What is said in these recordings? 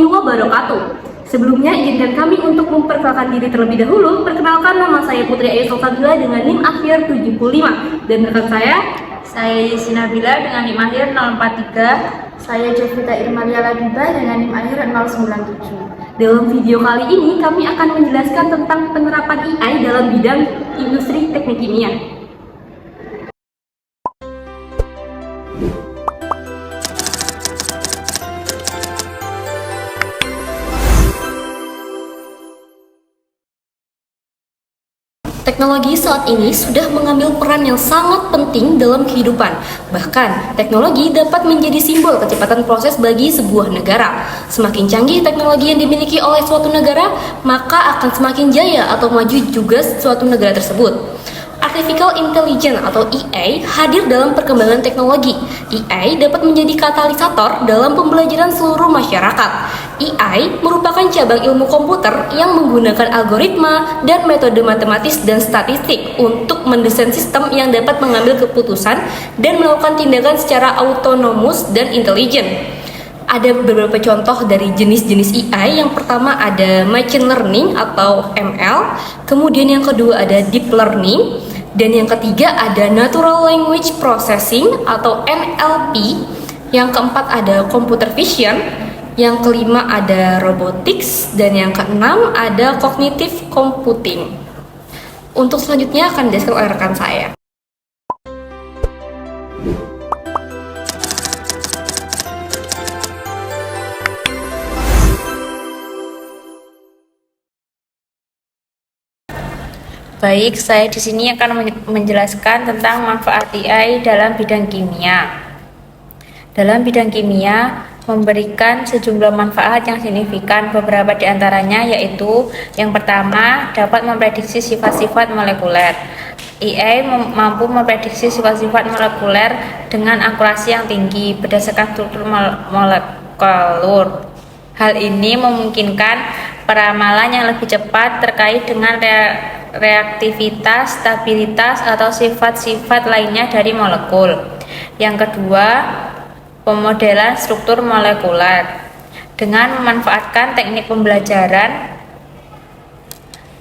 warahmatullahi wabarakatuh. Sebelumnya, izinkan kami untuk memperkenalkan diri terlebih dahulu. Perkenalkan, nama saya Putri Ayu Salsabila dengan NIM akhir 75. Dan rekan Saya Sinabila dengan NIM akhir 043. Saya Jovita Irmalia Labiba dengan NIM akhir 097. dalam video kali ini, kami akan menjelaskan tentang penerapan AI dalam bidang industri teknik kimia. Teknologi saat ini sudah mengambil peran yang sangat penting dalam kehidupan. Bahkan, teknologi dapat menjadi simbol kecepatan proses bagi sebuah negara. Semakin canggih teknologi yang dimiliki oleh suatu negara, maka akan semakin jaya atau maju juga suatu negara tersebut. Artificial Intelligence atau AI hadir dalam perkembangan teknologi. AI dapat menjadi katalisator dalam pembelajaran seluruh masyarakat. AI merupakan cabang ilmu komputer yang menggunakan algoritma dan metode matematis dan statistik untuk mendesain sistem yang dapat mengambil keputusan dan melakukan tindakan secara autonomous dan intelijen. Ada beberapa contoh dari jenis-jenis AI. Yang pertama ada machine learning atau ML, kemudian yang kedua ada deep learning, dan yang ketiga ada natural language processing atau NLP, yang keempat ada computer vision, yang kelima ada robotics, dan yang keenam ada cognitive computing. Untuk selanjutnya akan dijelaskan oleh rekan saya. Baik, saya di sini akan menjelaskan tentang manfaat AI dalam bidang kimia. Dalam bidang kimia, memberikan sejumlah manfaat yang signifikan. Beberapa di antaranya yaitu yang pertama, dapat memprediksi sifat-sifat molekuler. AI mampu memprediksi sifat-sifat molekuler dengan akurasi yang tinggi berdasarkan struktur molekul. Hal ini memungkinkan peramalan yang lebih cepat terkait dengan reaktivitas, stabilitas, atau sifat-sifat lainnya dari molekul. Yang kedua, pemodelan struktur molekuler. Dengan memanfaatkan teknik pembelajaran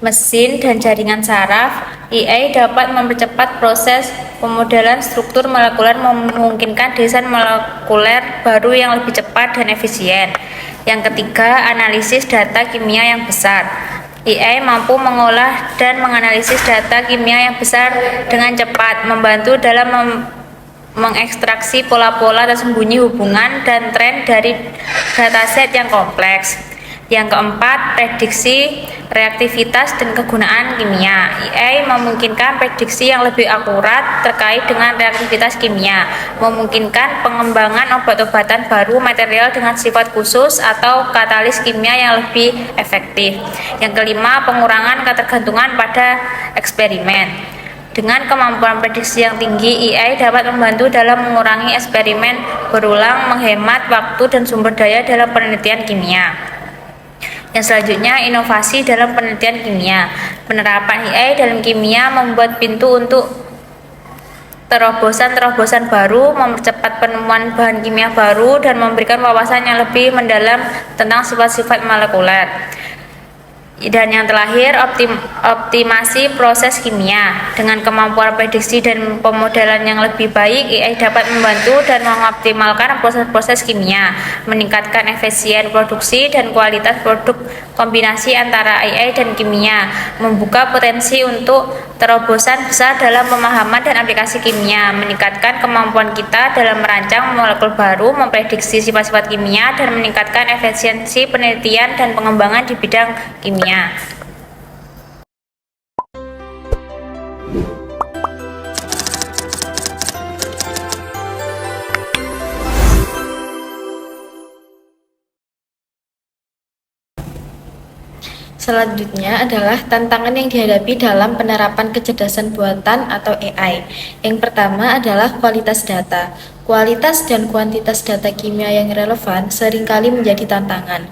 mesin dan jaringan saraf, AI dapat mempercepat proses pemodelan struktur molekuler, memungkinkan desain molekuler baru yang lebih cepat dan efisien. Yang ketiga, analisis data kimia yang besar. AI mampu mengolah dan menganalisis data kimia yang besar dengan cepat, membantu dalam mengekstraksi pola-pola tersembunyi, hubungan, dan tren dari dataset yang kompleks. Yang keempat, prediksi reaktivitas dan kegunaan kimia. AI memungkinkan prediksi yang lebih akurat terkait dengan reaktivitas kimia, memungkinkan pengembangan obat-obatan baru, material dengan sifat khusus, atau katalis kimia yang lebih efektif. Yang kelima, pengurangan ketergantungan pada eksperimen. Dengan kemampuan prediksi yang tinggi, AI dapat membantu dalam mengurangi eksperimen berulang, menghemat waktu dan sumber daya dalam penelitian kimia. Yang selanjutnya, inovasi dalam penelitian kimia. Penerapan AI dalam kimia membuat pintu untuk terobosan-terobosan baru, mempercepat penemuan bahan kimia baru, dan memberikan wawasan yang lebih mendalam tentang sifat-sifat molekuler. Dan yang terakhir, optimasi proses kimia. Dengan kemampuan prediksi dan pemodelan yang lebih baik, AI dapat membantu dan mengoptimalkan proses-proses kimia, meningkatkan efisien produksi dan kualitas produk. Kombinasi antara AI dan kimia membuka potensi untuk terobosan besar dalam pemahaman dan aplikasi kimia, meningkatkan kemampuan kita dalam merancang molekul baru, memprediksi sifat-sifat kimia, dan meningkatkan efisiensi penelitian dan pengembangan di bidang kimia. Selanjutnya adalah tantangan yang dihadapi dalam penerapan kecerdasan buatan atau AI. Yang pertama adalah kualitas data. Kualitas dan kuantitas data kimia yang relevan seringkali menjadi tantangan.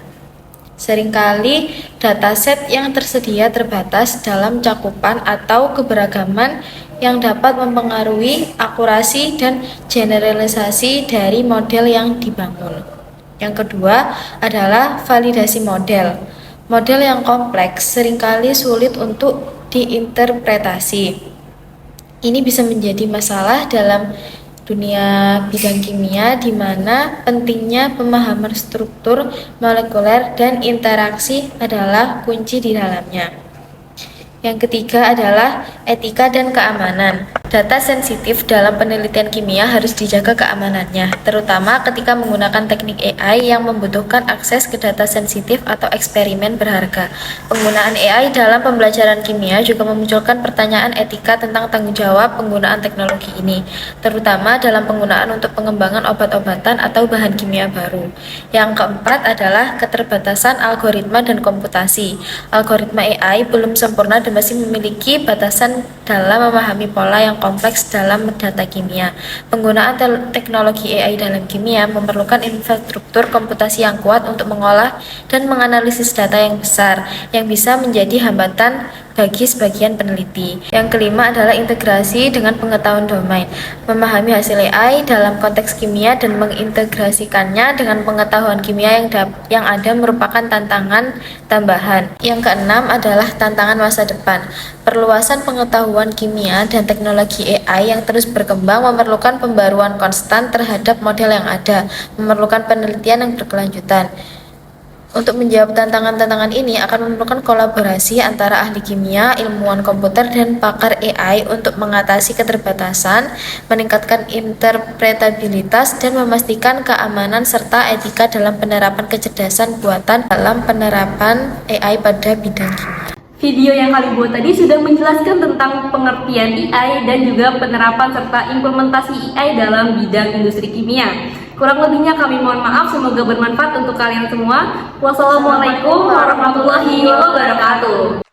Seringkali dataset yang tersedia terbatas dalam cakupan atau keberagaman yang dapat mempengaruhi akurasi dan generalisasi dari model yang dibangun. Yang kedua adalah validasi model. Model yang kompleks seringkali sulit untuk diinterpretasi. Ini bisa menjadi masalah dalam dunia bidang kimia, di mana pentingnya pemahaman struktur molekuler dan interaksi adalah kunci di dalamnya. Yang ketiga adalah etika dan keamanan. Data sensitif dalam penelitian kimia harus dijaga keamanannya, terutama ketika menggunakan teknik AI yang membutuhkan akses ke data sensitif atau eksperimen berharga. Penggunaan AI dalam pembelajaran kimia juga memunculkan pertanyaan etika tentang tanggung jawab penggunaan teknologi ini, terutama dalam penggunaan untuk pengembangan obat-obatan atau bahan kimia baru. Yang keempat adalah keterbatasan algoritma dan komputasi. Algoritma AI belum sempurna dan masih memiliki batasan dalam memahami pola yang kompleks dalam data kimia. Penggunaan teknologi AI dalam kimia memerlukan infrastruktur komputasi yang kuat untuk mengolah dan menganalisis data yang besar, yang bisa menjadi hambatan bagi sebagian peneliti. Yang kelima adalah integrasi dengan pengetahuan domain. Memahami hasil AI dalam konteks kimia dan mengintegrasikannya dengan pengetahuan kimia yang ada merupakan tantangan tambahan. Yang keenam adalah tantangan masa depan. Perluasan pengetahuan kimia dan teknologi AI yang terus berkembang memerlukan pembaruan konstan terhadap model yang ada, memerlukan penelitian yang berkelanjutan. Untuk menjawab tantangan-tantangan ini akan memerlukan kolaborasi antara ahli kimia, ilmuwan komputer, dan pakar AI untuk mengatasi keterbatasan, meningkatkan interpretabilitas, dan memastikan keamanan serta etika dalam penerapan kecerdasan buatan dalam penerapan AI pada bidang kimia. Video yang kalian buat tadi sudah menjelaskan tentang pengertian AI dan juga penerapan serta implementasi AI dalam bidang industri kimia. Kurang lebihnya kami mohon maaf, semoga bermanfaat untuk kalian semua. Wassalamualaikum warahmatullahi wabarakatuh.